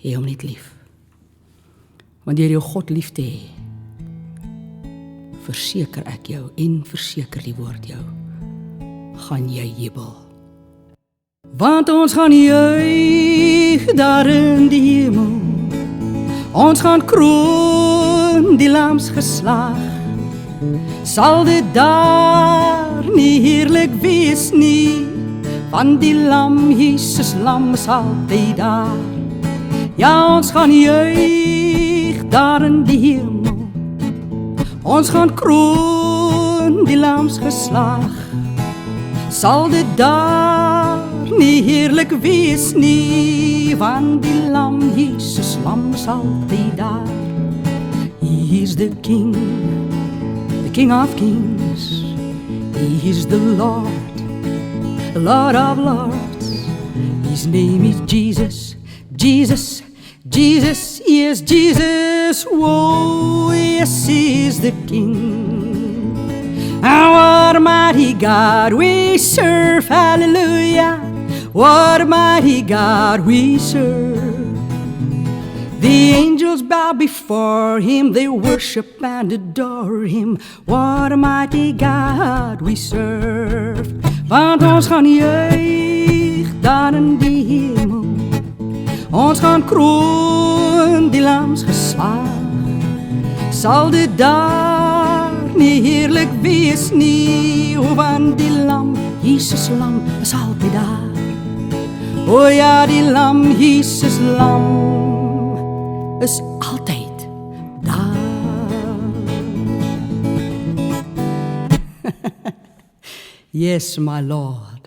hê hom net lief. Want deur jou God lief te hê, verseker ek jou en verseker die woord jou, gaan jy jubel. Want ons gaan juig daar in die hemel, ons gaan kroon die lams geslag. Sal dit daar nie heerlik wees nie, want die lam, Jesus lam is altyd daar. Ja, ons gaan juig daar in die hemel, ons gaan kroon die lams geslag. Sal dit daar nie heerlik wees nie, want die lam, Jesus lam is altyd daar. He is the King of kings, He is the Lord of lords. His name is Jesus, Jesus, Jesus, yes, Jesus. Whoa, yes, He is the King. And what a mighty God we serve, hallelujah. What a mighty God we serve. The angels bow before Him, they worship and adore Him. What a mighty God we serve. Want ons gaan juig daar in die hemel, ons gaan kroon die lams geslag. Sal dit daar nie heerlik wees nie, want die lam, Jesus lam, is altyd daar. O ja, die lam, Jesus lam, is altyd daar. Yes, my Lord.